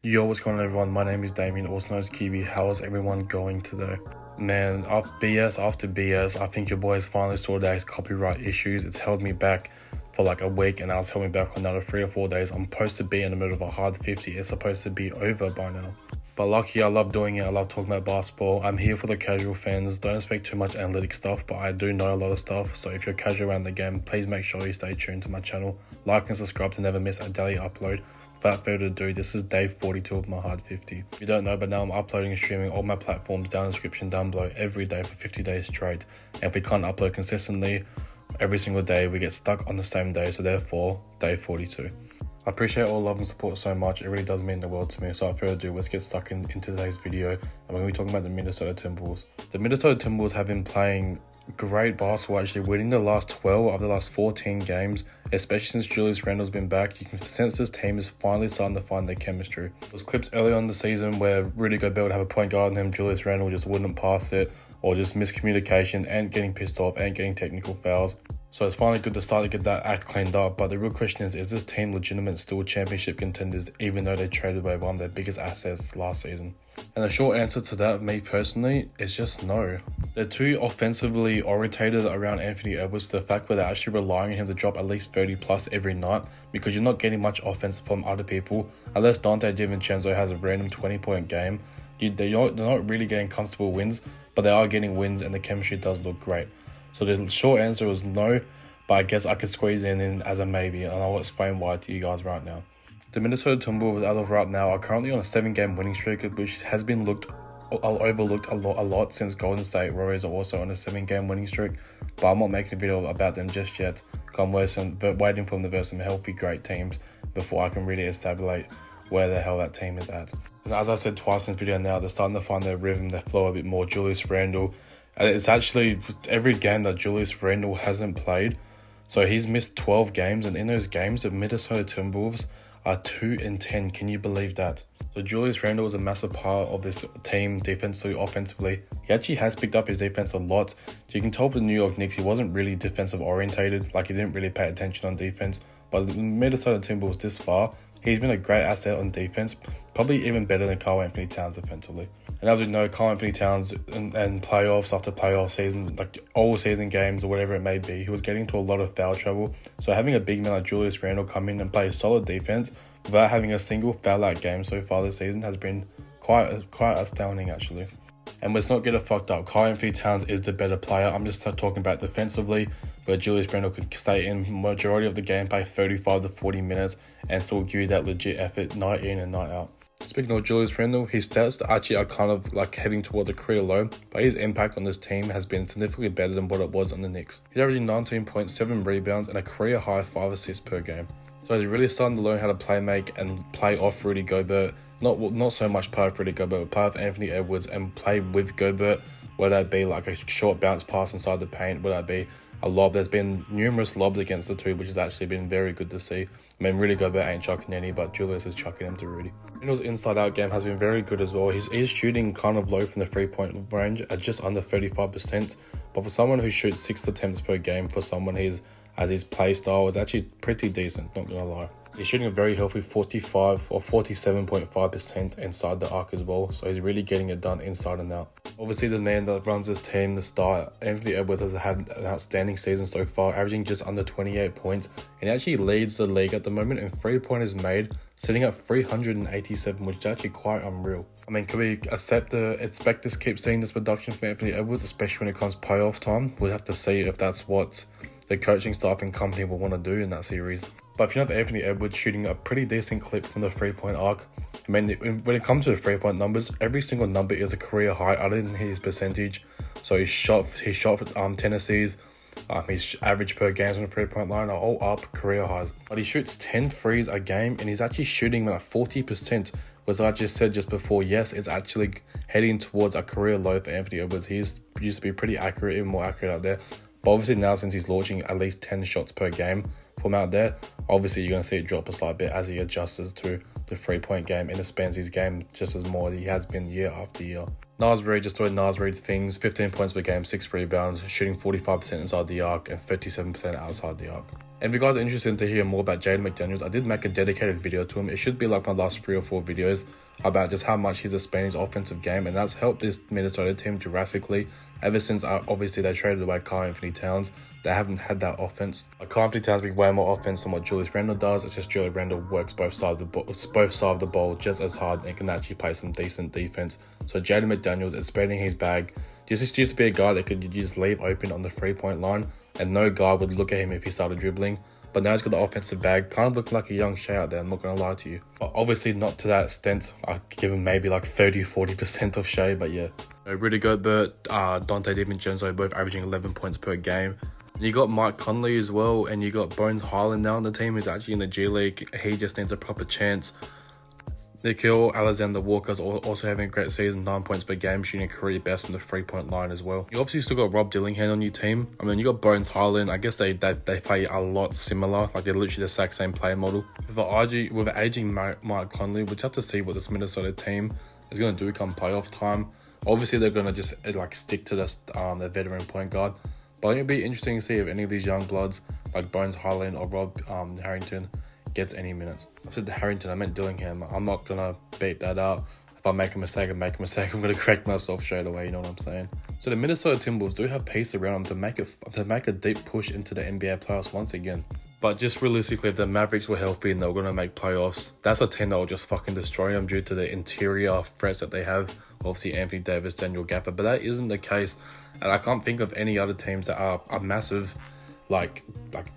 Yo, what's going on everyone? My name is Damien, also known as qybii. How is everyone going today? Man, after BS, I think your boy has finally sorted out his copyright issues. It's held me back for like a week, and now it's held me back for another 3 or 4 days. I'm supposed to be in the middle of a hard 50. It's supposed to be over by now. But lucky, I love doing it. I love talking about basketball. I'm here for the casual fans. Don't expect too much analytic stuff, but I do know a lot of stuff. So if you're casual around the game, please make sure you stay tuned to my channel. Like and subscribe to never miss a daily upload. Without further ado, this is day 42 of my hard 50. If you don't know, but now I'm uploading and streaming all my platforms down in the description down below every day for 50 days straight. And if we can't upload consistently every single day, we get stuck on the same day, so therefore day 42. I appreciate all love and support so much. It really does mean the world to me. So without further ado, let's get stuck into today's video. And we're going to be talking about the Minnesota Timberwolves. The Minnesota Timberwolves have been playing great basketball, actually winning the last 12 of the last 14 games, especially since Julius Randle's been back. You can sense this team is finally starting to find their chemistry. There was clips early on in the season where Rudy Gobert would have a point guard on him, Julius Randle just wouldn't pass it, or just miscommunication and getting pissed off and getting technical fouls. So it's finally good to start to get that act cleaned up. But the real question is this team legitimate still championship contenders, even though they traded away one of their biggest assets last season? And the short answer to that, me personally, is just no. They're too offensively orientated around Anthony Edwards to the fact where they're actually relying on him to drop at least 30 plus every night, because you're not getting much offense from other people. Unless Dante DiVincenzo has a random 20-point game, they're not really getting comfortable wins, but they are getting wins and the chemistry does look great. So the short answer was no, but I guess I could squeeze in as a maybe, and I'll explain why to you guys right now. The Minnesota Timberwolves, as of right now, are currently on a 7-game winning streak, which has been overlooked a lot since Golden State Warriors are also on a 7-game winning streak. But I'm not making a video about them just yet. I'm waiting for them to verse some healthy, great teams before I can really establish where the hell that team is at. And as I said twice in this video now, they're starting to find their rhythm, their flow a bit more. Julius Randle. It's actually every game that Julius Randle hasn't played. So he's missed 12 games, and in those games, the Minnesota Timberwolves are 2-10. Can you believe that? So Julius Randle is a massive part of this team defensively, offensively. He actually has picked up his defense a lot. You can tell for the New York Knicks, he wasn't really defensive orientated. Like, he didn't really pay attention on defense. But the Minnesota Timberwolves this far, he's been a great asset on defense, probably even better than Karl-Anthony Towns defensively. And as we know, Karl-Anthony Towns and playoffs after playoff season, like all season games or whatever it may be, he was getting into a lot of foul trouble. So having a big man like Julius Randle come in and play solid defense without having a single foul-out game so far this season has been quite astounding, actually. And let's not get it fucked up. Karl-Anthony Towns is the better player. I'm just talking about defensively, where Julius Randle could stay in majority of the game, play 35 to 40 minutes, and still give you that legit effort night in and night out. Speaking of Julius Randle, his stats actually are kind of like heading towards a career low, but his impact on this team has been significantly better than what it was on the Knicks. He's averaging 19.7 rebounds and a career high 5 assists per game. So he's really starting to learn how to play make and play off Rudy Gobert. Not so much play off Rudy Gobert, but play off Anthony Edwards and play with Gobert, whether that be like a short bounce pass inside the paint, whether that be a lob. There's been numerous lobs against the two, which has actually been very good to see. I mean, Rudy Gobert ain't chucking any, but Julius is chucking him to Rudy. Randle's inside-out game has been very good as well. He's shooting kind of low from the 3-point range at just under 35%, but for someone who shoots 6 attempts per game, for someone as his play style, is actually pretty decent, not gonna lie. He's shooting a very healthy 45 or 47.5% inside the arc as well, so he's really getting it done inside and out. Obviously, the man that runs this team, the star, Anthony Edwards, has had an outstanding season so far, averaging just under 28 points, and he actually leads the league at the moment in 3-pointers made, sitting at 387, which is actually quite unreal. I mean, can we expect to keep seeing this production from Anthony Edwards, especially when it comes playoff time? We'll have to see if that's what the coaching staff and company will want to do in that series. But if you have Anthony Edwards shooting a pretty decent clip from the 3-point arc, I mean, when it comes to the 3-point numbers, every single number is a career high other than his percentage. So his shot for Tennessee's, his average per game from the 3-point line are all up career highs. But he shoots 10 threes a game, and he's actually shooting at 40%, which I just said just before, yes, it's actually heading towards a career low for Anthony Edwards. He used to be pretty accurate, even more accurate out there. But obviously now, since he's launching at least 10 shots per game from out there, obviously you're going to see it drop a slight bit as he adjusts to the 3-point game and expands his game just as more as he has been year after year. Naz Reid, just doing Naz Reid things, 15 points per game, 6 rebounds, shooting 45% inside the arc and 37% outside the arc. And if you guys are interested to hear more about Jaden McDaniels, I did make a dedicated video to him. It should be like my last 3 or 4 videos about just how much he's expanding his offensive game, and that's helped this Minnesota team drastically. Ever since obviously they traded away Karl-Anthony Towns, they haven't had that offense. Karl-Anthony Towns brings way more offense than what Julius Randle does. It's just Julius Randle works both sides of the ball just as hard and can actually play some decent defense. So Jaden McDaniels expanding his bag. Just used to be a guy that could just leave open on the 3-point line, and no guy would look at him if he started dribbling. But now he's got the offensive bag, kind of looking like a young Shea out there, I'm not going to lie to you. But obviously not to that extent. I'd give him maybe like 30-40% of Shea, but yeah. Rudy Gobert, Dante DiVincenzo both averaging 11 points per game. You got Mike Conley as well, and you got Bones Hyland now on the team who's actually in the G League. He just needs a proper chance. Nickeil Alexander-Walker's also having a great season, 9 points per game, shooting a career best from the 3-point line as well. You obviously still got Rob Dillingham on your team. I mean, you got Bones Hyland. I guess they play a lot similar, like they're literally the exact same play model. With aging Mike Conley, we'll just have to see what this Minnesota team is going to do come playoff time. Obviously, they're going to just like stick to their veteran point guard. But it'll be interesting to see if any of these young bloods, like Bones Hyland or Rob Harrington, gets any minutes. I said Harrington, I meant Dillingham. I'm not gonna beat that out. If I make a mistake, I'm gonna correct myself straight away, you know what I'm saying? So the Minnesota Timberwolves do have pieces around them to make a deep push into the NBA playoffs once again. But just realistically, if the Mavericks were healthy and they were gonna make playoffs, that's a team that will just fucking destroy them due to the interior threats that they have. Obviously Anthony Davis, Daniel Gafford, but that isn't the case. And I can't think of any other teams that are massive like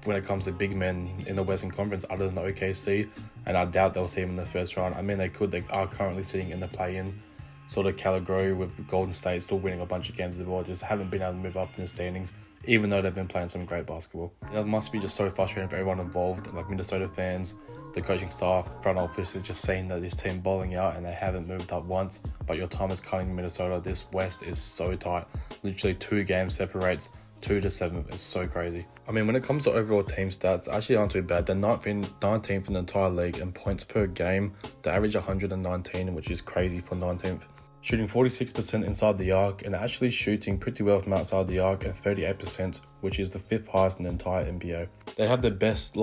when it comes to big men in the Western Conference other than the OKC, and I doubt they'll see them in the first round. I mean, they are currently sitting in the play-in sort of category with Golden State still winning a bunch of games as well, just haven't been able to move up in the standings, even though they've been playing some great basketball. It must be just so frustrating for everyone involved, like Minnesota fans, the coaching staff, front office, is just seeing that this team bowling out and they haven't moved up once, but your time is cutting Minnesota. This West is so tight. Literally 2 games separates 2 to 7th. It's so crazy. I mean, when it comes to overall team stats, actually aren't too bad. They're 19th in the entire league in points per game. They average 119, which is crazy for 19th. Shooting 46% inside the arc, and actually shooting pretty well from outside the arc at 38%, which is the 5th highest in the entire NBA. They have the best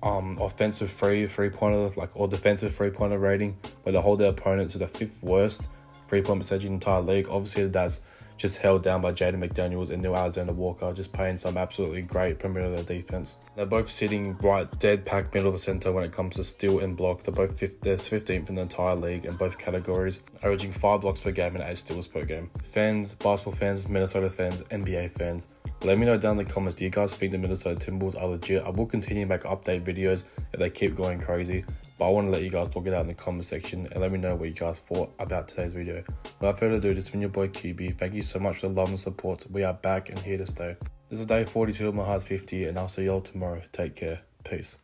offensive three-pointer, or defensive three-pointer rating, where they hold their opponents to the 5th worst 3-point percentage in the entire league. Obviously, that's just held down by Jaden McDaniels and Nickeil Alexander-Walker, just playing some absolutely great perimeter defense. They're both sitting right dead packed middle of the center when it comes to steal and block. They're both 15th in the entire league in both categories, averaging 5 blocks per game and 8 steals per game. Fans, basketball fans, Minnesota fans, NBA fans, let me know down in the comments, do you guys think the Minnesota Timberwolves are legit? I will continue to make update videos if they keep going crazy, but I want to let you guys talk it out in the comment section and let me know what you guys thought about today's video. Without further ado, this has been your boy QB. Thank you so much for the love and support. We are back and here to stay. This is day 42 of my hard 50, and I'll see y'all tomorrow. Take care. Peace.